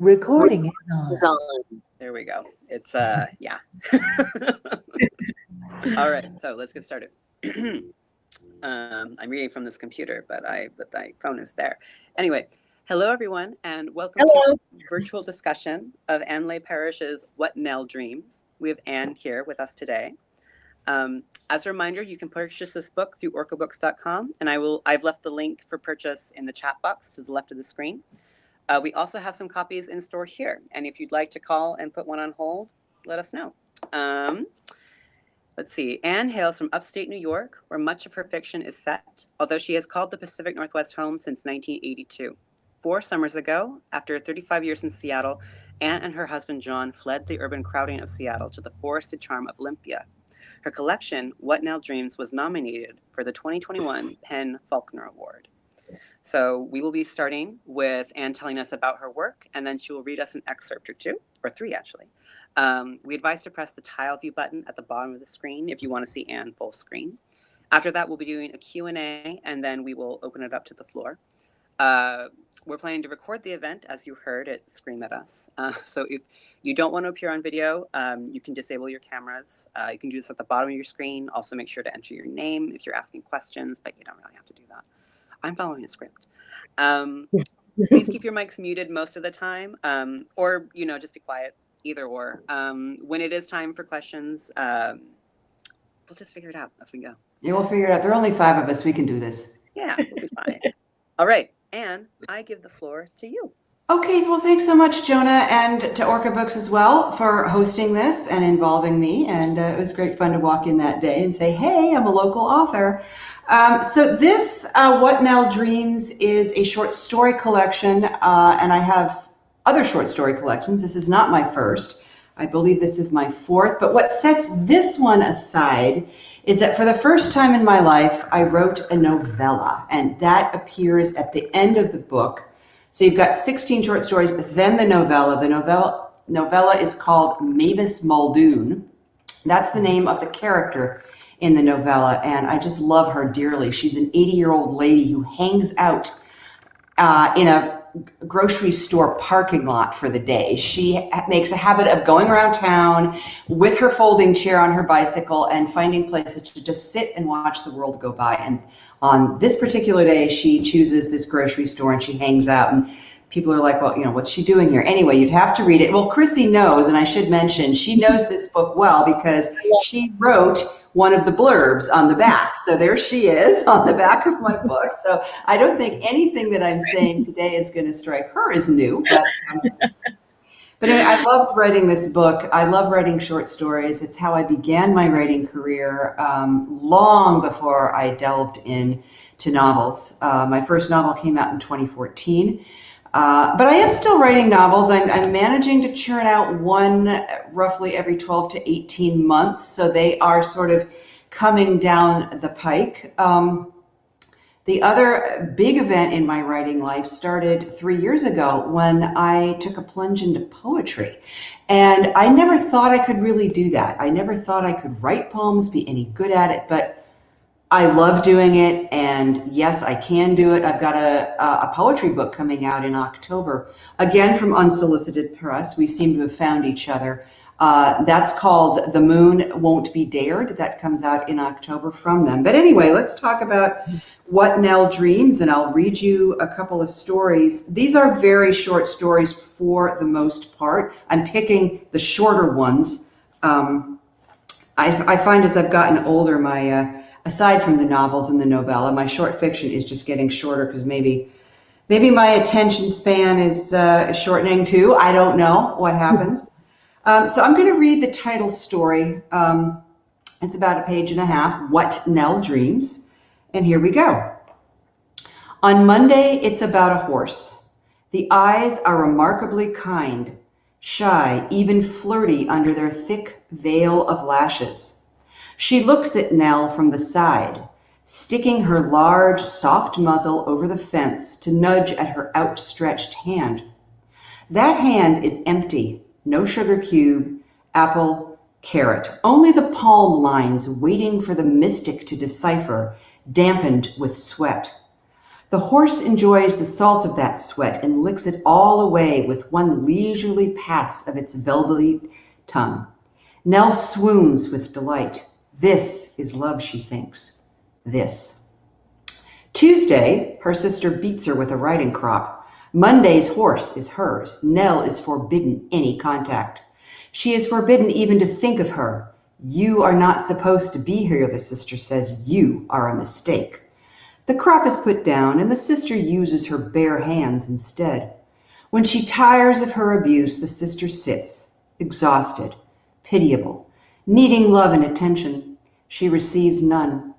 Recording is on. There we go. It's yeah. All right, so let's get started. I'm reading from this computer, but my phone is there. Anyway, hello everyone, and welcome to Hello. virtual discussion of Anne Leigh Parrish's What Nell Dreams. We have Anne here with us today. As a reminder, you can purchase this book through orcabooks.com, and I've left the link for purchase in the chat box to the left of the screen. We also have some copies in store here, and if you'd like to call and put one on hold, let us know. Let's see. Anne hails from upstate New York, where much of her fiction is set, although she has called the Pacific Northwest home since 1982. 4 summers ago, after 35 years in Seattle, Anne and her husband John fled the urban crowding of Seattle to the forested charm of Olympia. Her collection, What Nell Dreams, was nominated for the 2021 PEN Faulkner Award. So we will be starting with Anne telling us about her work, and then she will read us an excerpt or 2, or 3 actually. We advise to press the tile view button at the bottom of the screen if you want to see Anne full screen. After that, we'll be doing a Q&A, and then we will open it up to the floor. We're planning to record the event, as you heard it scream at us. So if you don't want to appear on video, you can disable your cameras. You can do this at the bottom of your screen. Also make sure to enter your name if you're asking questions, but you don't really have to do that. I'm following a script. Please keep your mics muted most of the time, or, just be quiet, either or. When it is time for questions, we'll just figure it out as we go. Yeah, we'll figure it out. There are only 5 of us. We can do this. Yeah, we'll be fine. All right, Anne, I give the floor to you. Okay, well, thanks so much, Jonah, and to Orca Books as well for hosting this and involving me. And it was great fun to walk in that day and say, hey, I'm a local author. So this, What Nell Dreams, is a short story collection, and I have other short story collections. This is not my first. I believe this is my 4th. But what sets this one aside is that for the first time in my life, I wrote a novella, and that appears at the end of the book. So you've got 16 short stories, then the novella. The novella is called Mavis Muldoon. That's the name of the character in the novella, and I just love her dearly. She's an 80-year-old lady who hangs out in a grocery store parking lot for the day. She makes a habit of going around town with her folding chair on her bicycle and finding places to just sit and watch the world go by. And on this particular day, she chooses this grocery store and she hangs out. And people are like, well, what's she doing here? Anyway, you'd have to read it. Well, Chrissy knows, and I should mention, she knows this book well because she wrote one of the blurbs on the back. So there she is on the back of my book. So I don't think anything that I'm saying today is going to strike her as new. But anyway, I loved writing this book. I love writing short stories. It's how I began my writing career long before I delved into novels. My first novel came out in 2014. But I am still writing novels. I'm managing to churn out one roughly every 12 to 18 months. So they are sort of coming down the pike. The other big event in my writing life started 3 years ago when I took a plunge into poetry. And I never thought I could really do that. I never thought I could write poems, be any good at it, but I love doing it, and yes, I can do it. I've got a poetry book coming out in October, again from Unsolicited Press. We seem to have found each other. That's called The Moon Won't Be Dared. That comes out in October from them. But anyway, let's talk about What Nell Dreams, and I'll read you a couple of stories. These are very short stories for the most part. I'm picking the shorter ones. I find as I've gotten older, aside from the novels and the novella, my short fiction is just getting shorter because maybe my attention span is shortening too. I don't know what happens. So I'm going to read the title story. It's about 1.5 pages, What Nell Dreams. And here we go. On Monday, it's about a horse. The eyes are remarkably kind, shy, even flirty under their thick veil of lashes. She looks at Nell from the side, sticking her large, soft muzzle over the fence to nudge at her outstretched hand. That hand is empty, no sugar cube, apple, carrot, only the palm lines waiting for the mystic to decipher, dampened with sweat. The horse enjoys the salt of that sweat and licks it all away with one leisurely pass of its velvety tongue. Nell swoons with delight. This is love, she thinks. This. Tuesday, her sister beats her with a riding crop. Monday's horse is hers. Nell is forbidden any contact. She is forbidden even to think of her. You are not supposed to be here, the sister says. You are a mistake. The crop is put down, and the sister uses her bare hands instead. When she tires of her abuse, the sister sits, exhausted, pitiable, needing love and attention. She receives none.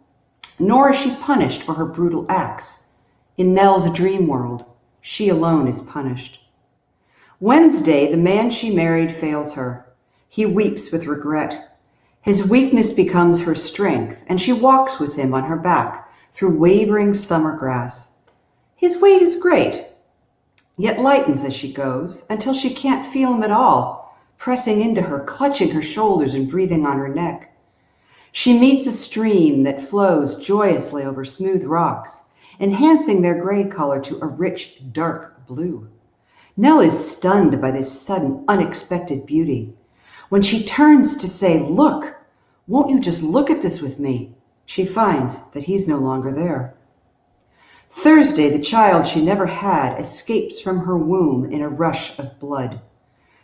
Nor is she punished for her brutal acts. In Nell's dream world, she alone is punished. Wednesday, the man she married fails her. He weeps with regret. His weakness becomes her strength, and she walks with him on her back through wavering summer grass. His weight is great, yet lightens as she goes, until she can't feel him at all, pressing into her, clutching her shoulders and breathing on her neck. She meets a stream that flows joyously over smooth rocks, enhancing their gray color to a rich, dark blue. Nell is stunned by this sudden, unexpected beauty. When she turns to say, "Look, won't you just look at this with me?" she finds that he's no longer there. Thursday, the child she never had escapes from her womb in a rush of blood.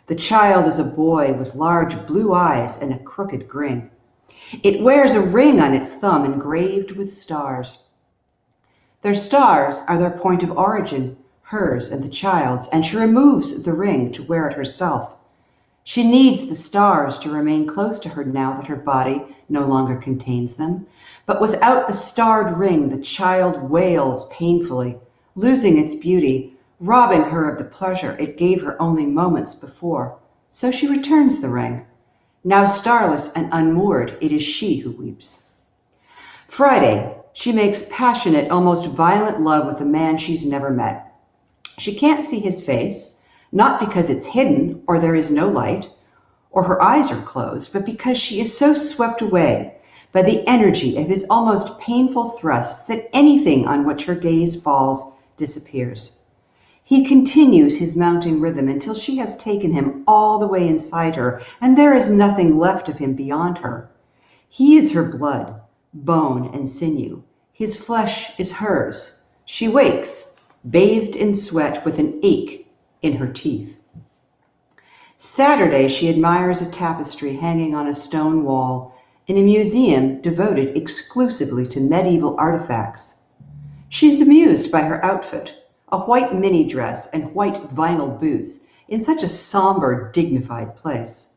The child is a boy with large blue eyes and a crooked grin. It wears a ring on its thumb engraved with stars. Their stars are their point of origin, hers and the child's, and she removes the ring to wear it herself. She needs the stars to remain close to her now that her body no longer contains them. But without the starred ring, the child wails painfully, losing its beauty, robbing her of the pleasure it gave her only moments before. So she returns the ring. Now starless and unmoored, it is she who weeps. Friday, she makes passionate, almost violent love with a man she's never met. She can't see his face, not because it's hidden or there is no light, or her eyes are closed, but because she is so swept away by the energy of his almost painful thrusts that anything on which her gaze falls disappears. He continues his mounting rhythm until she has taken him all the way inside her, and there is nothing left of him beyond her. He is her blood, bone, and sinew. His flesh is hers. She wakes, bathed in sweat, with an ache in her teeth. Saturday, she admires a tapestry hanging on a stone wall in a museum devoted exclusively to medieval artifacts. She's amused by her outfit, a white mini dress and white vinyl boots, in such a somber, dignified place.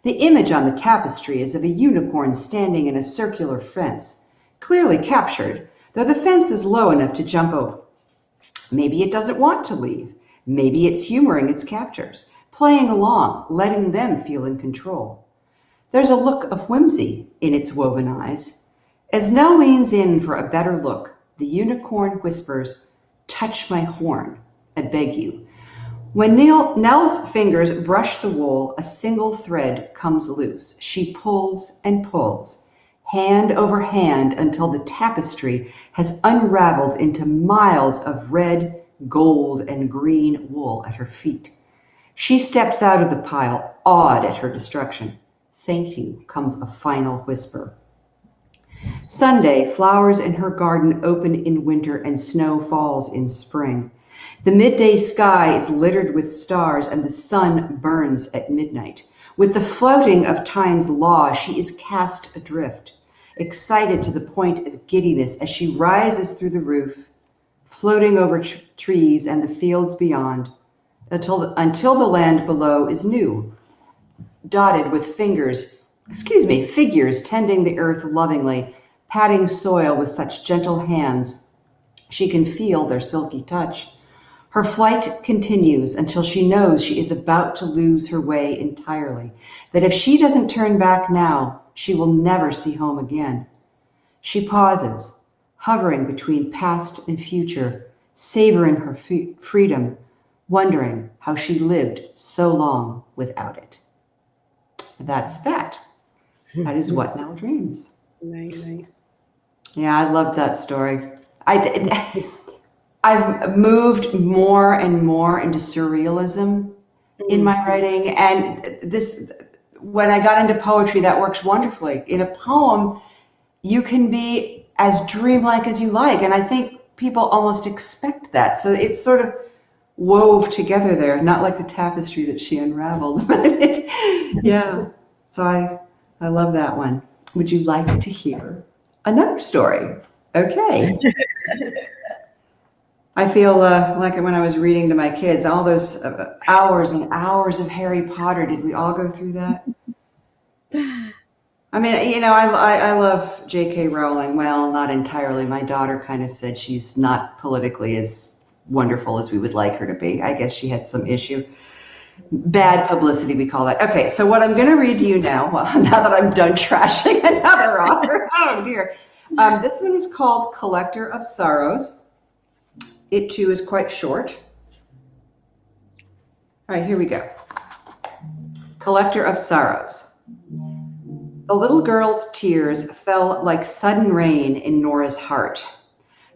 The image on the tapestry is of a unicorn standing in a circular fence, clearly captured, though the fence is low enough to jump over. Maybe it doesn't want to leave. Maybe it's humoring its captors, playing along, letting them feel in control. There's a look of whimsy in its woven eyes. As Nell leans in for a better look, the unicorn whispers, "Touch my horn, I beg you." When Nell's fingers brush the wool, a single thread comes loose. She pulls and pulls, hand over hand, until the tapestry has unraveled into miles of red, gold, and green wool at her feet. She steps out of the pile, awed at her destruction. "Thank you," comes a final whisper. Sunday, flowers in her garden open in winter and snow falls in spring. The midday sky is littered with stars and the sun burns at midnight. With the flouting of time's law, she is cast adrift, excited to the point of giddiness as she rises through the roof, floating over trees and the fields beyond, until the land below is new, dotted with figures tending the earth lovingly, patting soil with such gentle hands she can feel their silky touch. Her flight continues until she knows she is about to lose her way entirely, that if she doesn't turn back now, she will never see home again. She pauses, hovering between past and future, savoring her freedom, wondering how she lived so long without it. That's that. That is What Nell Dreams. Nice. Yeah, I loved that story. I've moved more and more into surrealism in Mm. my writing. And this, when I got into poetry, that works wonderfully. In a poem, you can be as dreamlike as you like. And I think people almost expect that. So it's sort of wove together there, not like the tapestry that she unraveled, but yeah. So I love that one. Would you like to hear another story? Okay. I feel like when I was reading to my kids, all those hours and hours of Harry Potter, did we all go through that? I mean, I love J.K. Rowling. Well, not entirely. My daughter kind of said she's not politically as wonderful as we would like her to be. I guess she had some issue. Bad publicity, we call that. Okay, so what I'm going to read to you now, well, now that I'm done trashing another author, oh dear. This one is called Collector of Sorrows. It too is quite short. All right, here we go. Collector of Sorrows. The little girl's tears fell like sudden rain in Nora's heart.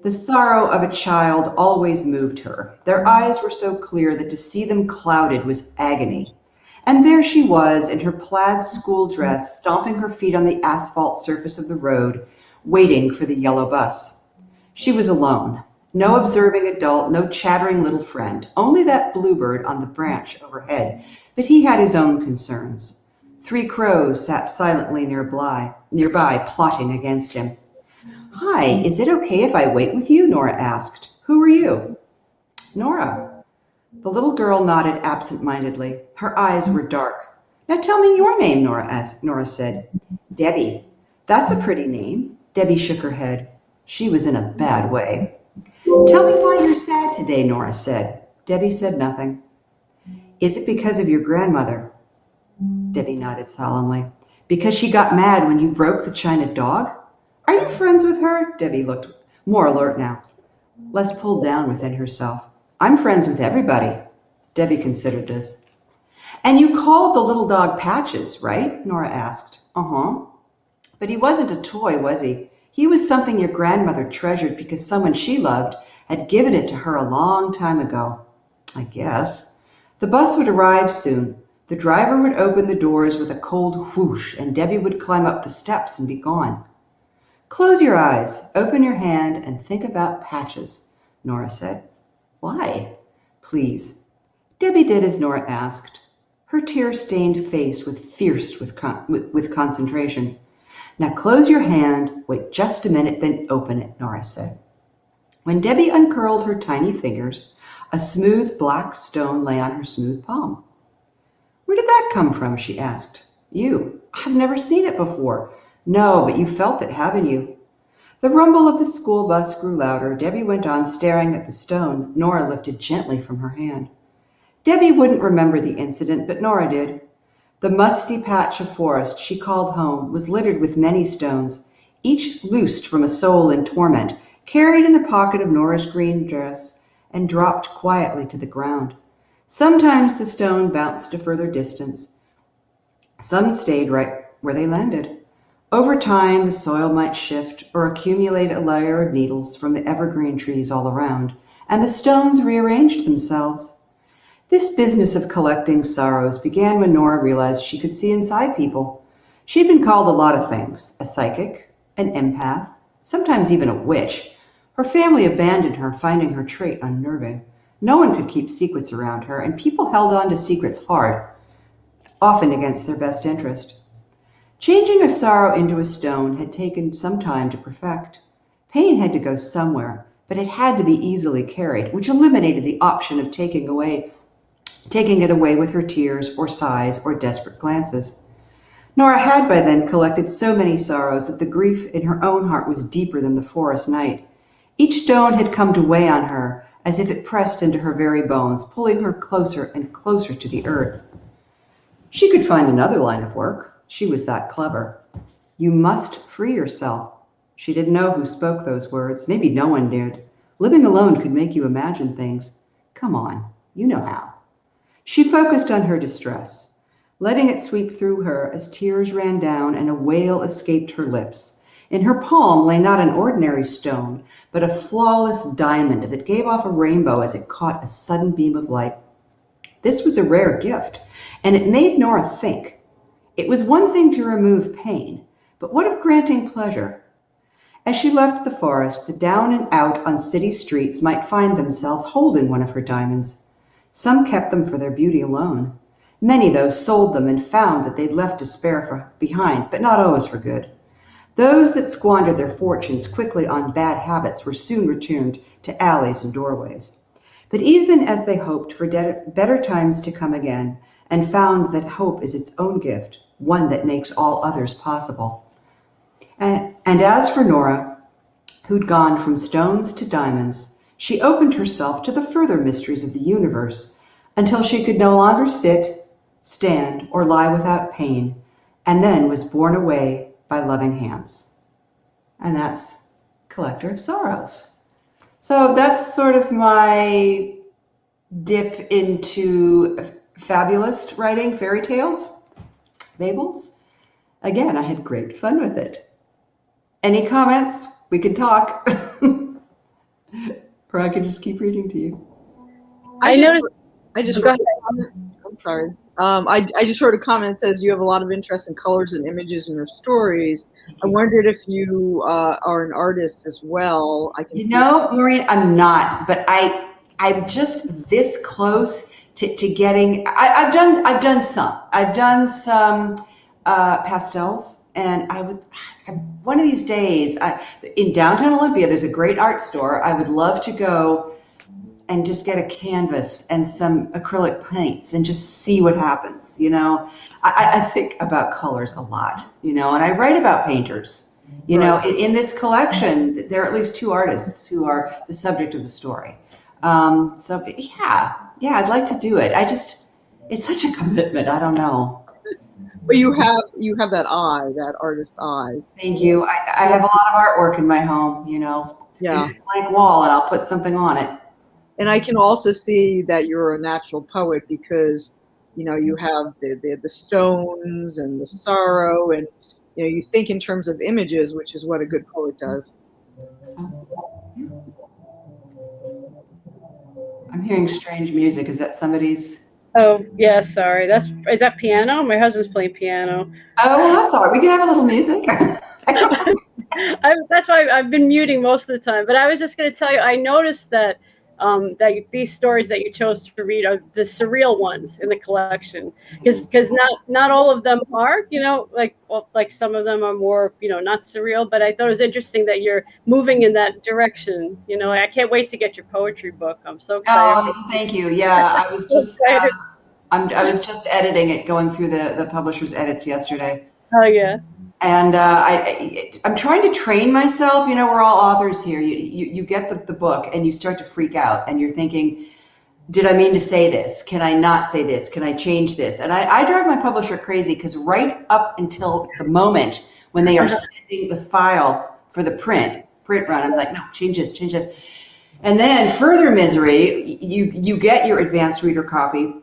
The sorrow of a child always moved her. Their eyes were so clear that to see them clouded was agony. And there she was in her plaid school dress, stomping her feet on the asphalt surface of the road, waiting for the yellow bus. She was alone. No observing adult, no chattering little friend, only that bluebird on the branch overhead, but he had his own concerns. 3 crows sat silently nearby, plotting against him. Hi, is it okay if I wait with you? Nora asked. Who are you? Nora. The little girl nodded absent-mindedly. Her eyes were dark. Now tell me your name, Nora said. Debbie. That's a pretty name. Debbie shook her head. She was in a bad way. Tell me why you're sad today, Nora said. Debbie said nothing. Is it because of your grandmother? Debbie nodded solemnly. Because she got mad when you broke the china dog? Are you friends with her? Debbie looked more alert now, less pulled down within herself. I'm friends with everybody. Debbie considered this. And you called the little dog Patches, right? Nora asked. Uh-huh. But he wasn't a toy, was he? He was something your grandmother treasured because someone she loved had given it to her a long time ago. I guess. The bus would arrive soon. The driver would open the doors with a cold whoosh, and Debbie would climb up the steps and be gone. Close your eyes, open your hand, and think about Patches, Nora said. Why? Please. Debbie did as Nora asked. Her tear-stained face was fierce with concentration. Now close your hand, wait just a minute, then open it, Nora said. When Debbie uncurled her tiny fingers, a smooth black stone lay on her smooth palm. Where did that come from? She asked. You. I've never seen it before. No, but you felt it, haven't you? The rumble of the school bus grew louder. Debbie went on staring at the stone Nora lifted gently from her hand. Debbie wouldn't remember the incident, but Nora did. The musty patch of forest she called home was littered with many stones, each loosed from a soul in torment, carried in the pocket of Nora's green dress, and dropped quietly to the ground. Sometimes the stone bounced a further distance. Some stayed right where they landed. Over time, the soil might shift or accumulate a layer of needles from the evergreen trees all around, and the stones rearranged themselves. This business of collecting sorrows began when Nora realized she could see inside people. She'd been called a lot of things, a psychic, an empath, sometimes even a witch. Her family abandoned her, finding her trait unnerving. No one could keep secrets around her, and people held on to secrets hard, often against their best interest. Changing a sorrow into a stone had taken some time to perfect. Pain had to go somewhere, but it had to be easily carried, which eliminated the option of taking it away with her tears or sighs or desperate glances. Nora had by then collected so many sorrows that the grief in her own heart was deeper than the forest night. Each stone had come to weigh on her as if it pressed into her very bones, pulling her closer and closer to the earth. She could find another line of work. She was that clever. You must free yourself. She didn't know who spoke those words. Maybe no one did. Living alone could make you imagine things. Come on, you know how. She focused on her distress, letting it sweep through her as tears ran down and a wail escaped her lips. In her palm lay not an ordinary stone, but a flawless diamond that gave off a rainbow as it caught a sudden beam of light. This was a rare gift, and it made Nora think. It was one thing to remove pain, but what of granting pleasure? As she left the forest, the down and out on city streets might find themselves holding one of her diamonds. Some kept them for their beauty alone. Many, though, sold them and found that they'd left despair behind, but not always for good. Those that squandered their fortunes quickly on bad habits were soon returned to alleys and doorways. But even as they hoped for better times to come again, and found that hope is its own gift, one that makes all others possible. And as for Nora, who'd gone from stones to diamonds, she opened herself to the further mysteries of the universe until she could no longer sit, stand, or lie without pain, and then was borne away by loving hands. And that's Collector of Sorrows. So that's sort of my dip into fabulous writing, fairy tales, fables. Again, I had great fun with it. Any comments? We can talk. Or I could just keep reading to you. I just Go wrote a comment. I'm sorry. I just wrote a comment that says you have a lot of interest in colors and images in your stories. I wondered if you are an artist as well. I can You know, Maureen, I'm not, but I'm just this close to getting. I've done some. I've done some pastels, and one of these days in downtown Olympia. There's a great art store. I would love to go and just get a canvas and some acrylic paints and just see what happens. You know, I think about colors a lot. You know, and I write about painters. You know, in this collection, there are at least 2 artists who are the subject of the story. So yeah, I'd like to do it. It's such a commitment. I don't know. But you have that eye, that artist's eye. Thank you. I have a lot of artwork in my home. You know, Yeah. a blank wall, and I'll put something on it. And I can also see that you're a natural poet because, you know, you have the stones and the sorrow, and you know, you think in terms of images, which is what a good poet does. So, I'm hearing strange music. Is that somebody's? Oh, yeah, sorry. Is that piano? My husband's playing piano. Oh, well, that's all right. We can have a little music. That's why I've been muting most of the time. But I was just going to tell you, I noticed that these stories that you chose to read are the surreal ones in the collection, because not all of them are, you know, like some of them are more, you know, not surreal. But I thought it was interesting that you're moving in that direction. You know, I can't wait to get your poetry book. I'm so excited. Oh, thank you. Yeah, I was just I was just editing it, going through the publisher's edits yesterday. Oh yeah. And I'm trying to train myself. You know, we're all authors here. You get the book and you start to freak out and you're thinking, did I mean to say this? Can I not say this? Can I change this? And I drive my publisher crazy because right up until the moment when they are sending the file for the print run, I'm like, no, change this. And then further misery, you get your advanced reader copy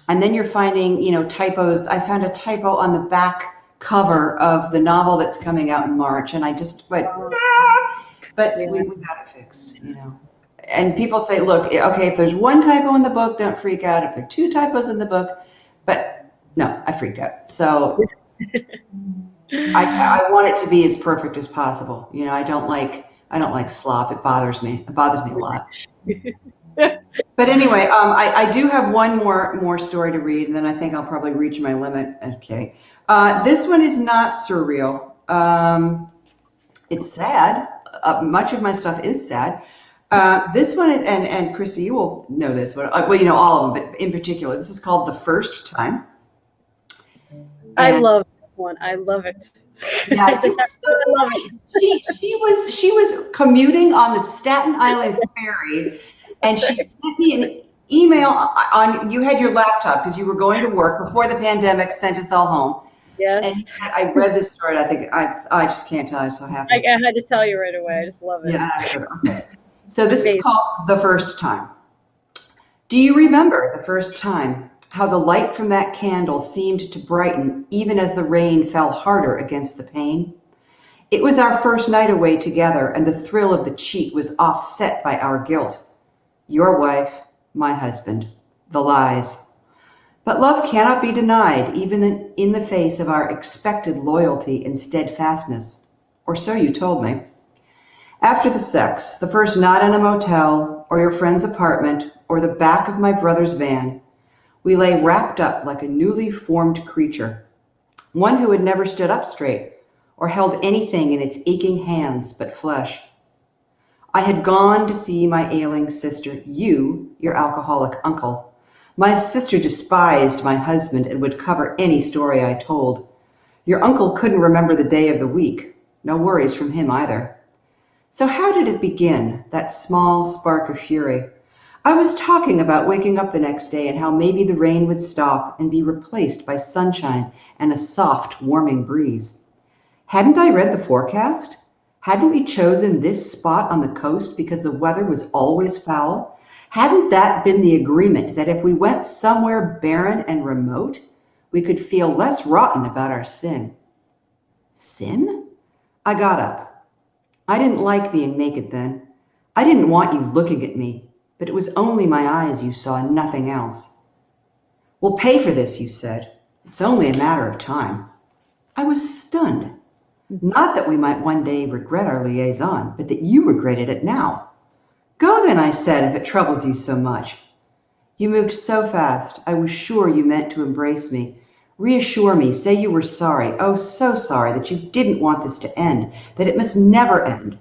and then you're finding, you know, typos. I found a typo on the back cover of the novel that's coming out in March, and I just went, but we got it fixed, you know. And people say, look, okay, if there's one typo in the book, don't freak out. If there are 2 typos in the book, but no, I freaked out. So I want it to be as perfect as possible. You know, I don't like slop. It bothers me. It bothers me a lot. But anyway, I do have one more story to read, and then I think I'll probably reach my limit. Okay. This one is not surreal. It's sad. Much of my stuff is sad. This one, and Chrissy, you will know this one. Well, you know all of them, but in particular, this is called The First Time. I love that one. I love it. Yeah, I love it. She was commuting on the Staten Island ferry, and she sent me an email on. You had your laptop because you were going to work before the pandemic sent us all home. Yes. And I read this story. And I think I just can't tell. I'm so happy. I had to tell you right away. I just love it. Yeah. Okay. So this is called The First Time. Do you remember the first time? How the light from that candle seemed to brighten even as the rain fell harder against the pane? It was our first night away together, and the thrill of the cheat was offset by our guilt. Your wife, my husband, the lies. But love cannot be denied, even in the face of our expected loyalty and steadfastness. Or so you told me. After the sex, the first night in a motel, or your friend's apartment, or the back of my brother's van, we lay wrapped up like a newly formed creature, one who had never stood up straight or held anything in its aching hands but flesh. I had gone to see my ailing sister, you, your alcoholic uncle. My sister despised my husband and would cover any story I told. Your uncle couldn't remember the day of the week. No worries from him either. So how did it begin, that small spark of fury? I was talking about waking up the next day and how maybe the rain would stop and be replaced by sunshine and a soft, warming breeze. Hadn't I read the forecast? Hadn't we chosen this spot on the coast because the weather was always foul? Hadn't that been the agreement that if we went somewhere barren and remote, we could feel less rotten about our sin? Sin? I got up. I didn't like being naked then. I didn't want you looking at me, but it was only my eyes you saw, nothing else. We'll pay for this, you said. It's only a matter of time. I was stunned. Not that we might one day regret our liaison, but that you regretted it now. Go then, I said, if it troubles you so much. You moved so fast, I was sure you meant to embrace me. Reassure me, say you were sorry, oh so sorry, that you didn't want this to end, that it must never end.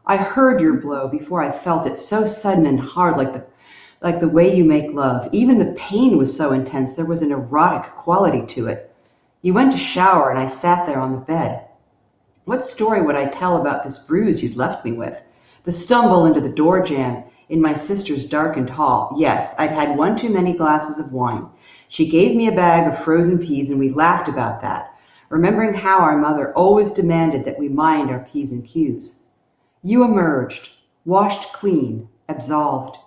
I heard your blow before I felt it, so sudden and hard, like the way you make love. Even the pain was so intense, there was an erotic quality to it. You went to shower and I sat there on the bed. What story would I tell about this bruise you'd left me with? The stumble into the door jamb in my sister's darkened hall. Yes, I'd had one too many glasses of wine. She gave me a bag of frozen peas and we laughed about that, remembering how our mother always demanded that we mind our P's and Q's. You emerged, washed clean, absolved.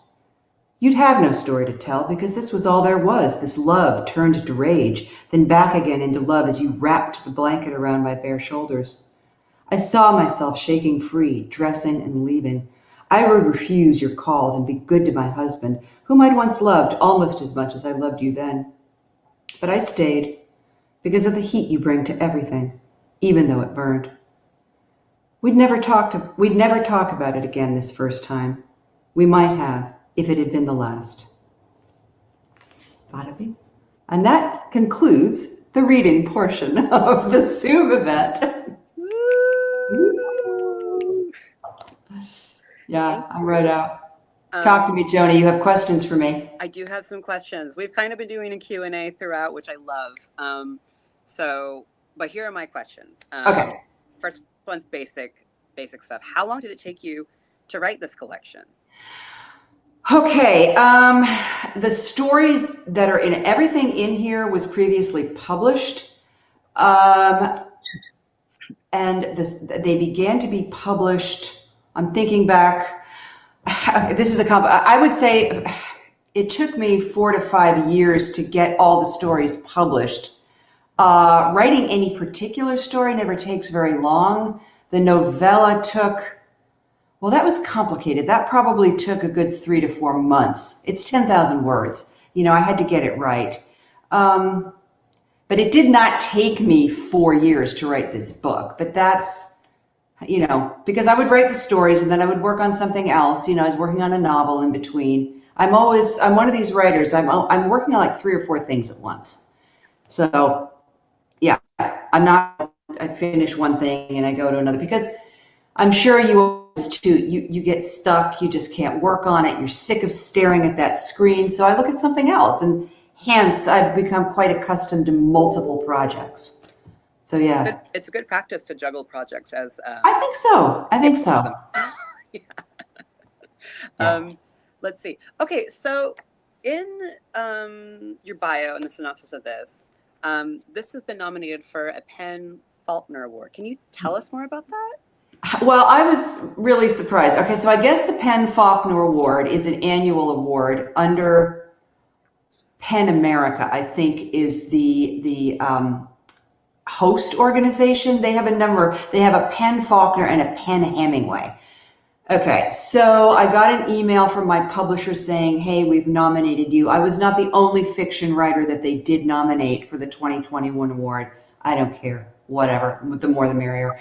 You'd have no story to tell because this was all there was, this love turned to rage, then back again into love as you wrapped the blanket around my bare shoulders. I saw myself shaking free, dressing and leaving. I would refuse your calls and be good to my husband, whom I'd once loved almost as much as I loved you then. But I stayed because of the heat you bring to everything, even though it burned. We'd never talk about it again this first time. We might have, if it had been the last. Bada bing. And that concludes the reading portion of the Zoom event. Yeah, I'm right out. Talk to me, Joni. You have questions for me. I do have some questions. We've kind of been doing a Q&A throughout, which I love. But here are my questions. Okay. First one's basic stuff. How long did it take you to write this collection? Okay. The stories that are in everything in here was previously published. And they began to be published. I'm thinking back. This is I would say it took me 4 to 5 years to get all the stories published. Writing any particular story never takes very long. The novella took, well, that was complicated. That probably took a good 3 to 4 months. It's 10,000 words. I had to get it right. But it did not take me 4 years to write this book. But that's, because I would write the stories and then I would work on something else. I was working on a novel in between. I'm one of these writers. I'm working on like 3 or 4 things at once. So yeah, I finish one thing and I go to another because I'm sure you always too, you get stuck. You just can't work on it. You're sick of staring at that screen. So I look at something else, and hence I've become quite accustomed to multiple projects. So yeah, it's a good practice to juggle projects as. I think so. Yeah. Yeah. Let's see. Okay, so in your bio and the synopsis of this has been nominated for a PEN Faulkner Award. Can you tell us more about that? Well, I was really surprised. Okay, so I guess the PEN Faulkner Award is an annual award under PEN America, I think is the Post organization. They have a number. They have a Penn Faulkner and a Penn Hemingway. Okay, so I got an email from my publisher saying, hey, we've nominated you. I was not the only fiction writer that they did nominate for the 2021 award. I don't care, whatever, the more the merrier.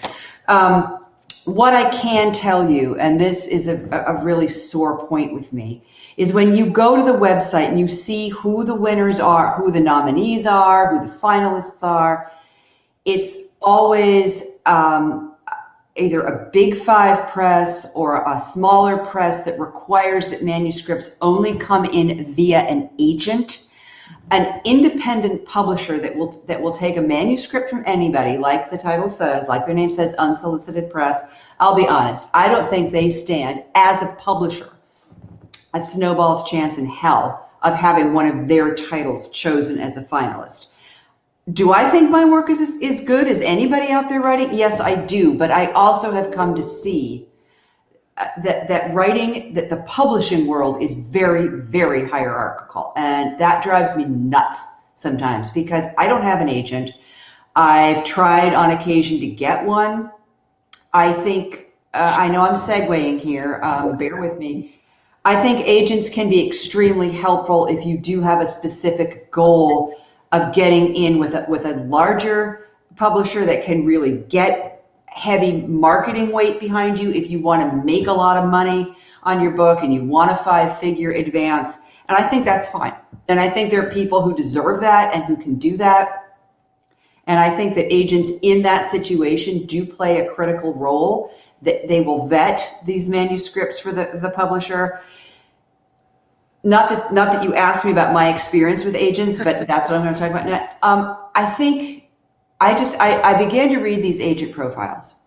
What I can tell you, and this is a really sore point with me, is when you go to the website and you see who the winners are, who the nominees are, who the finalists are, it's always either a big five press or a smaller press that requires that manuscripts only come in via an agent. An independent publisher that will take a manuscript from anybody, like the title says, like their name says, unsolicited press. I'll be honest, I don't think they stand as a publisher a snowball's chance in hell of having one of their titles chosen as a finalist. Do I think my work is good? Is anybody out there writing? Yes, I do. But I also have come to see that writing, that the publishing world is very, very hierarchical. And that drives me nuts sometimes because I don't have an agent. I've tried on occasion to get one. I think, I know I'm segueing here, bear with me. I think agents can be extremely helpful if you do have a specific goal of getting in with a larger publisher that can really get heavy marketing weight behind you if you want to make a lot of money on your book and you want a 5-figure advance. And I think that's fine. And I think there are people who deserve that and who can do that. And I think that agents in that situation do play a critical role, that they will vet these manuscripts for the publisher. Not that you asked me about my experience with agents, but that's what I'm going to talk about now. I think I began to read these agent profiles,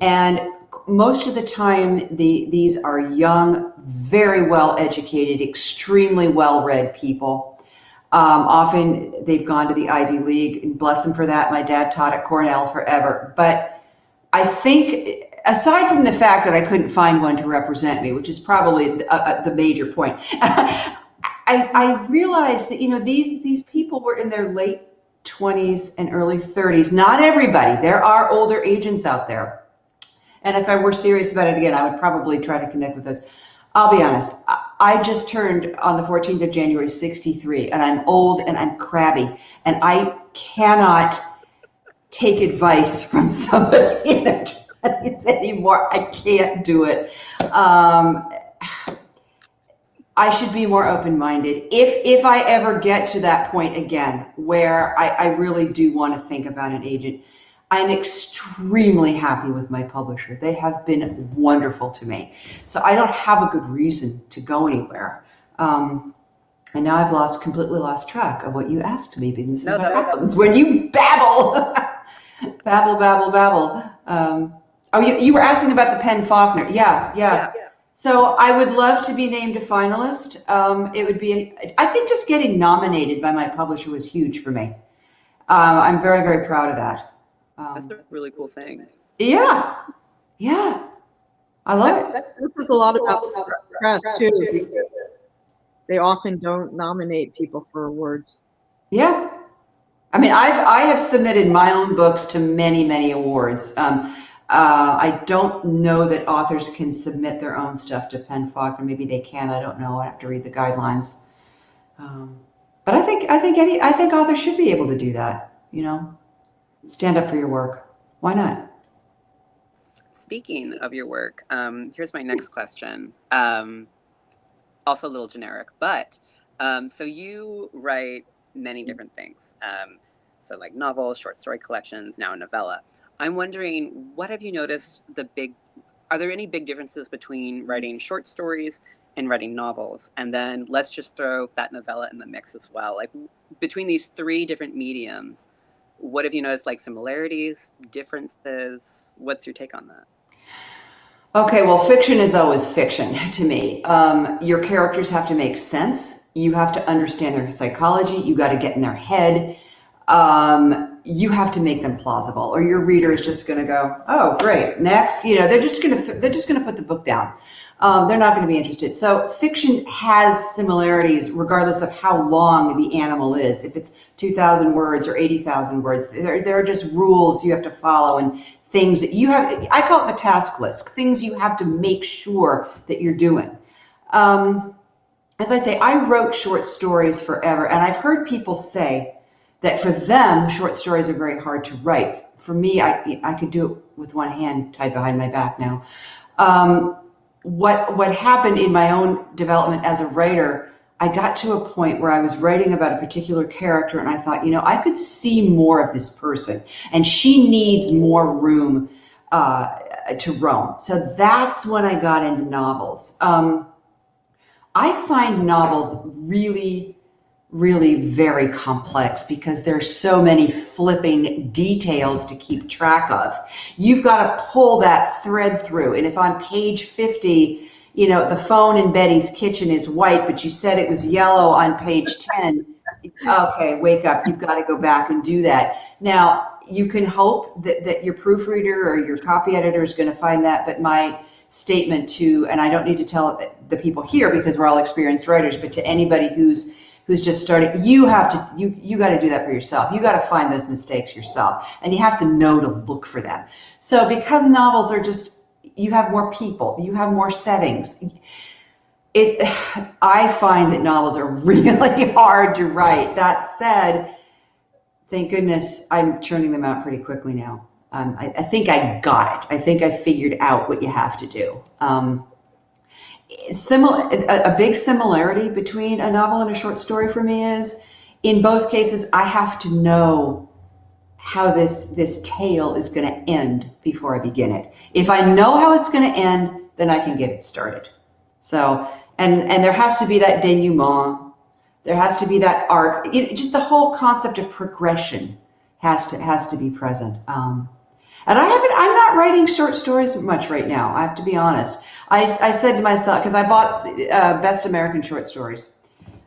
and most of the time these are young, very well educated, extremely well read people. Often they've gone to the Ivy League, and bless them for that. My dad taught at Cornell forever. But I think, aside from the fact that I couldn't find one to represent me, which is probably the major point, I realized that, these people were in their late 20s and early 30s. Not everybody. There are older agents out there. And if I were serious about it again, I would probably try to connect with those. I'll be honest. I just turned on the 14th of January 63, and I'm old and I'm crabby, and I cannot take advice from somebody in their 20s anymore. I can't do it. I should be more open-minded. If I ever get to that point again, where I really do want to think about an agent, I'm extremely happy with my publisher. They have been wonderful to me. So I don't have a good reason to go anywhere. And now I've completely lost track of what you asked me, because this is what happens when you babble. babble. You were asking about the Penn Faulkner. Yeah. So I would love to be named a finalist. It would be, I think just getting nominated by my publisher was huge for me. I'm very, very proud of that. That's a really cool thing. Yeah. I love it. That says a lot about the press too, because they often don't nominate people for awards. Yeah. I mean, I have submitted my own books to many, many awards. I don't know that authors can submit their own stuff to Penn Faulkner. Maybe they can. I don't know. I have to read the guidelines. But I think authors should be able to do that. Stand up for your work. Why not? Speaking of your work, here's my next question. Also a little generic, but so you write many different things. So like novels, short story collections, now a novella. I'm wondering, what have you noticed are there any big differences between writing short stories and writing novels? And then let's just throw that novella in the mix as well. Like between these 3 different mediums, what have you noticed, like similarities, differences? What's your take on that? Okay, well, fiction is always fiction to me. Your characters have to make sense. You have to understand their psychology. You got to get in their head. you have to make them plausible, or your reader is just going to go, "Oh, great, next." You know, they're just going to put the book down. They're not going to be interested. So fiction has similarities regardless of how long the animal is. If it's 2,000 words or 80,000 words, there are just rules you have to follow and things that you have. I call it the task list. Things you have to make sure that you're doing. As I say, I wrote short stories forever, and I've heard people say that for them, short stories are very hard to write. For me, I could do it with one hand tied behind my back now. What happened in my own development as a writer, I got to a point where I was writing about a particular character, and I thought, I could see more of this person, and she needs more room to roam. So that's when I got into novels. I find novels really, really very complex because there's so many flipping details to keep track of. You've got to pull that thread through. And if on page 50, the phone in Betty's kitchen is white, but you said it was yellow on page 10, okay, wake up. You've got to go back and do that. Now, you can hope that your proofreader or your copy editor is going to find that, but my statement to, and I don't need to tell the people here because we're all experienced writers, but to anybody who's just starting, you got to do that for yourself. You got to find those mistakes yourself, and you have to know to look for them. So because novels are just, you have more people, you have more settings. I find that novels are really hard to write. That said, thank goodness I'm churning them out pretty quickly now. I think I got it. I think I figured out what you have to do. A big similarity between a novel and a short story for me is, in both cases, I have to know how this tale is going to end before I begin it. If I know how it's going to end, then I can get it started. So, and there has to be that denouement. There has to be that arc. Just the whole concept of progression has to be present. And I'm not writing short stories much right now. I have to be honest. I said to myself, because I bought Best American Short Stories,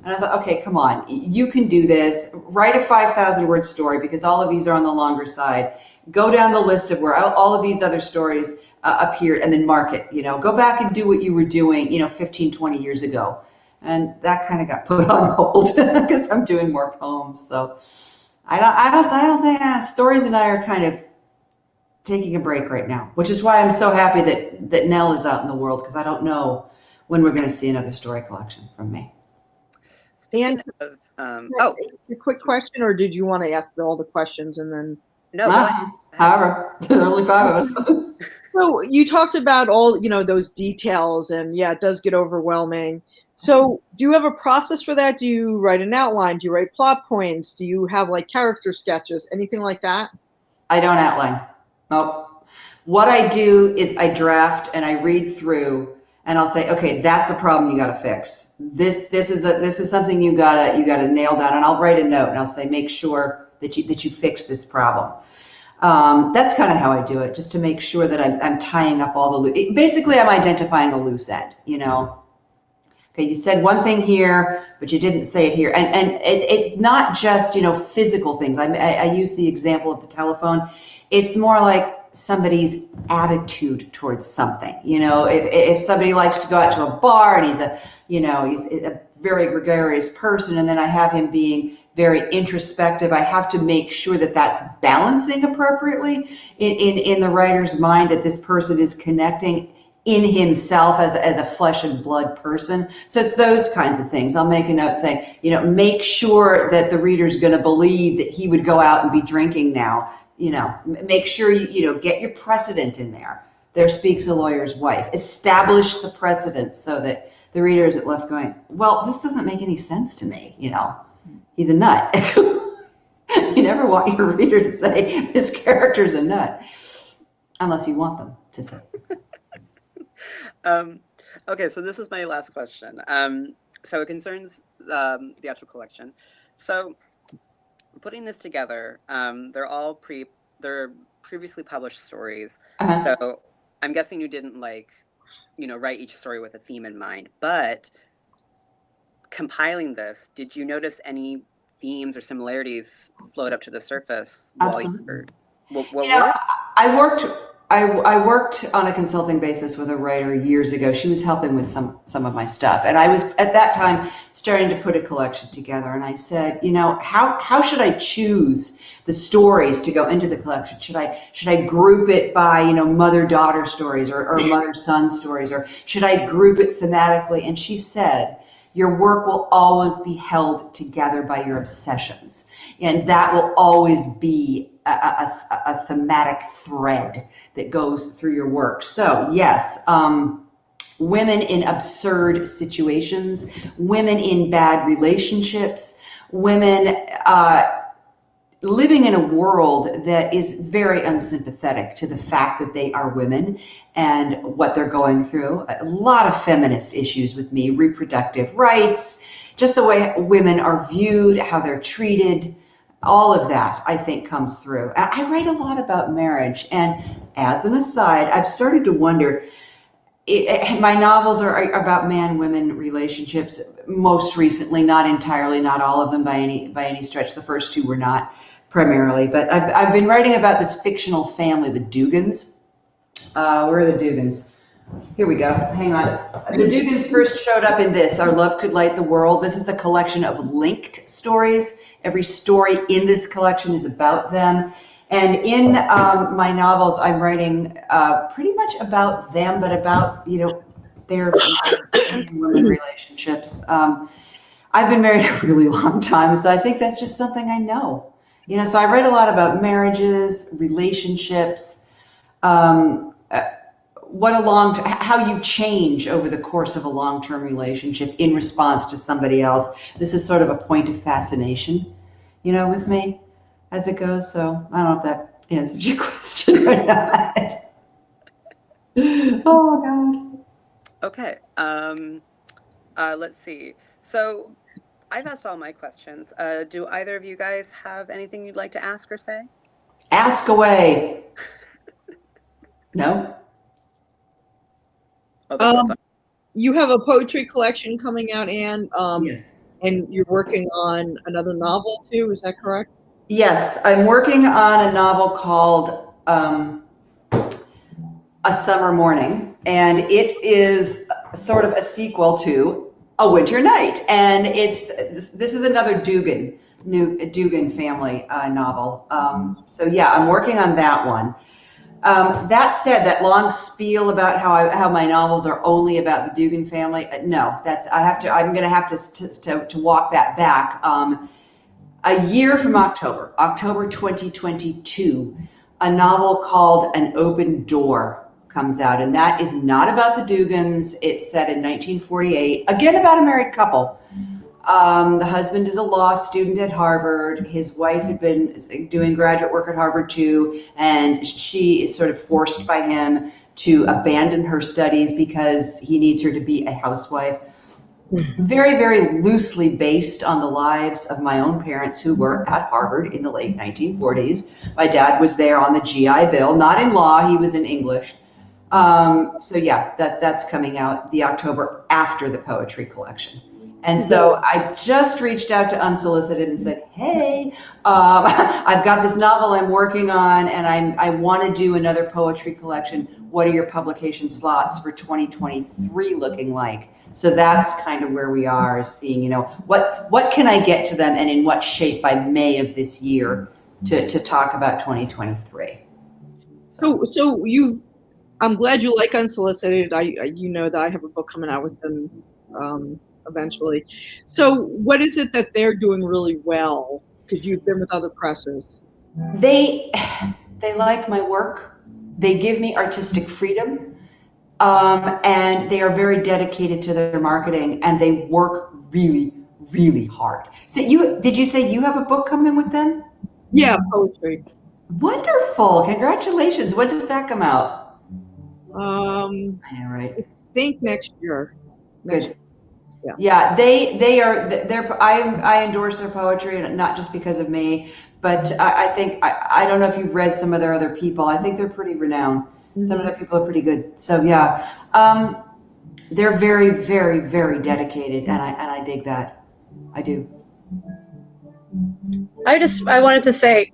and I thought, okay, come on, you can do this. Write a 5,000 word story, because all of these are on the longer side. Go down the list of where all of these other stories appeared, and then mark it. Go back and do what you were doing, 15, 20 years ago. And that kind of got put on hold because I'm doing more poems. So I don't think stories and I are kind of taking a break right now, which is why I'm so happy that Nell is out in the world, because I don't know when we're going to see another story collection from me. And a quick question, or did you want to ask all the questions and then? No, however, there are only 5 of us. So you talked about all, those details, and yeah, it does get overwhelming. So do you have a process for that? Do you write an outline? Do you write plot points? Do you have like character sketches, anything like that? I don't outline. Nope. What I do is I draft and I read through, and I'll say, okay, that's a problem you got to fix. This is something you gotta nail down, and I'll write a note and I'll say, make sure that you fix this problem. That's kind of how I do it, just to make sure that I'm tying up all the basically I'm identifying a loose end. Okay, you said one thing here, but you didn't say it here, and it's not just physical things. I use the example of the telephone. It's more like somebody's attitude towards something. If somebody likes to go out to a bar and he's a very gregarious person, and then I have him being very introspective, I have to make sure that that's balancing appropriately in the writer's mind, that this person is connecting in himself as a flesh and blood person. So it's those kinds of things. I'll make a note saying, make sure that the reader's going to believe that he would go out and be drinking now. Make sure you get your precedent in there. There speaks a lawyer's wife. Establish the precedent so that the reader isn't left going, well, this doesn't make any sense to me. He's a nut. You never want your reader to say this character's a nut, unless you want them to say. Okay, so this is my last question. So it concerns the actual collection. So putting this together, they're previously published stories. Uh-huh. So I'm guessing you didn't write each story with a theme in mind, but compiling this, did you notice any themes or similarities float up to the surface while Absolutely. what You know, were? I worked on a consulting basis with a writer years ago. She was helping with some of my stuff, and I was at that time starting to put a collection together. And I said, you know, how should I choose the stories to go into the collection? Should I group it by, you know, mother-daughter stories or mother-son stories, or should I group it thematically? And she said, your work will always be held together by your obsessions, and that will always be a thematic thread that goes through your work. So yes, women in absurd situations, women in bad relationships, women living in a world that is very unsympathetic to the fact that they are women and what they're going through. A lot of feminist issues with me, reproductive rights, just the way women are viewed, how they're treated. All of that, I think, comes through. I write a lot about marriage, and as an aside, I've started to wonder, my novels are about man-women relationships. Most recently, not entirely, not all of them by any stretch. The first two were not primarily, but I've been writing about this fictional family, the Dugans. Where are the Dugans? Here we go. Hang on. The Dugans first showed up in this, Our Love Could Light the World. This is a collection of linked stories. Every story in this collection is about them. And in my novels, I'm writing pretty much about them, but about, you know, their women relationships. I've been married a really long time, so I think that's just something I know. You know, so I write a lot about marriages, relationships, how you change over the course of a long-term relationship in response to somebody else. This is sort of a point of fascination, you know, with me as it goes. So I don't know if that answers your question or not. Oh God. Okay. Let's see. So I've asked all my questions. Do either of you guys have anything you'd like to ask or say? Ask away. No? Oh, they're both on. You have a poetry collection coming out, Anne, Yes. and you're working on another novel too. Is that correct? Yes, I'm working on a novel called A Summer Morning, and it is sort of a sequel to A Winter Night, and this is another Dugan family novel. So yeah, I'm working on that one. That said, that long spiel about how my novels are only about the Dugan family, no, I'm going to have to walk that back. A year from October 2022, a novel called An Open Door comes out, and that is not about the Dugans. It's set in 1948, again about a married couple. The husband is a law student at Harvard. His wife had been doing graduate work at Harvard too, and she is sort of forced by him to abandon her studies because he needs her to be a housewife. Very, very loosely based on the lives of my own parents who were at Harvard in the late 1940s. My dad was there on the GI Bill, not in law, he was in English. So yeah, that's coming out the October after the poetry collection. And so I just reached out to Unsolicited and said, hey, I've got this novel I'm working on, and I want to do another poetry collection. What are your publication slots for 2023 looking like? So that's kind of where we are, seeing, you know, what can I get to them and in what shape by May of this year to talk about 2023. So I'm glad you like Unsolicited. You know that I have a book coming out with them eventually. So what is it that they're doing really well? Because you've been with other presses. They like my work. They give me artistic freedom, and they are very dedicated to their marketing, and they work really, really hard. So did you say you have a book coming with them? Yeah, poetry. Wonderful! Congratulations. When does that come out? I think next year. Good. Yeah, I endorse their poetry, and not just because of me, but I think I don't know if you've read some of their other people. I think they're pretty renowned. Mm-hmm. Some of their people are pretty good. So yeah, they're very, very, very dedicated, and I dig that. I do. I wanted to say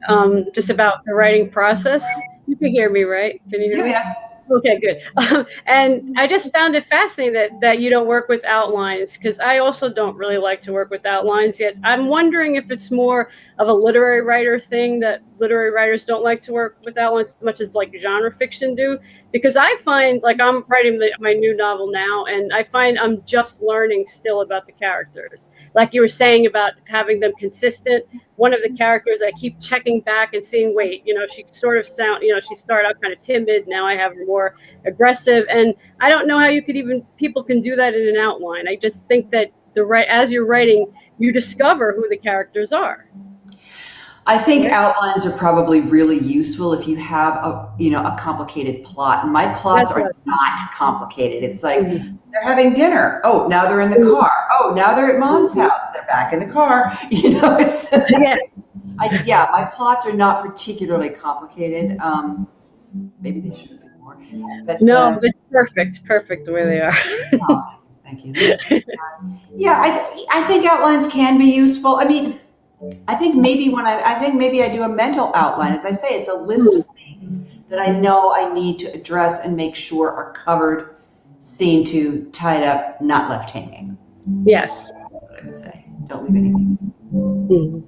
just about the writing process. You can hear me, right? Can you hear me? Yeah. Okay, good. And I just found it fascinating that you don't work with outlines, because I also don't really like to work with outlines yet. I'm wondering if it's more of a literary writer thing, that literary writers don't like to work with outlines as much as like genre fiction do. Because I find, like, I'm writing my new novel now, and I find I'm just learning still about the characters. Like you were saying about having them consistent. One of the characters, I keep checking back and seeing, wait, she sort of she started out kind of timid. Now I have her more aggressive. And I don't know how people can do that in an outline. I just think that as you're writing, you discover who the characters are. I think Right? outlines are probably really useful if you have a complicated plot. And my plots That's are what not complicated. It's like Mhm. they're having dinner. Oh, now they're in the car. Oh, now they're at mom's house. They're back in the car. Yeah. Yeah, my plots are not particularly complicated. Maybe they should be more. But No, it's perfect the way they are. oh, thank you. Yeah, I think outlines can be useful. I mean, I think maybe I do a mental outline. As I say, it's a list of things that I know I need to address and make sure are covered, seen to, tied up, not left hanging. Yes. That's what I would say. Don't leave anything. Mhm.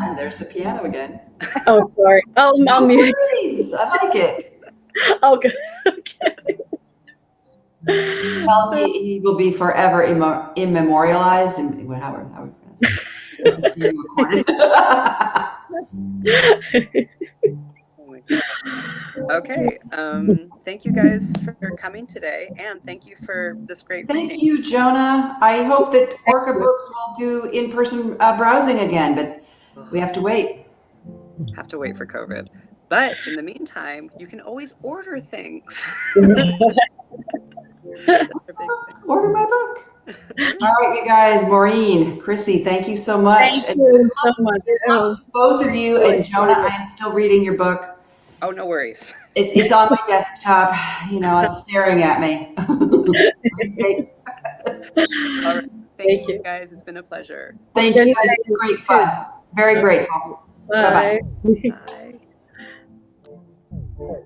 And there's the piano again. Oh, sorry. I'll No mute. worries. I like it. Oh, good. Okay. Well, he will be forever immemorialized, and however we pronounce it. This is being recorded. Oh my God. Okay. Thank you guys for coming today, and thank you for this great Thank reading. you, Jonah. I hope that Orca Books will do in-person browsing again, but we have to wait. Have to wait for COVID. But in the meantime, you can always order things. That's a big thing. Order my book. All right, you guys, Maureen, Chrissy, thank you so much. Thank And you so much. good luck to both of you. And Jonah, I am still reading your book. Oh, no worries. It's on my desktop. It's staring at me. Okay. All right. Thank Thank you you. guys. It's been a pleasure. Thank you. This is great fun. Very grateful. Bye-bye. Bye. Bye.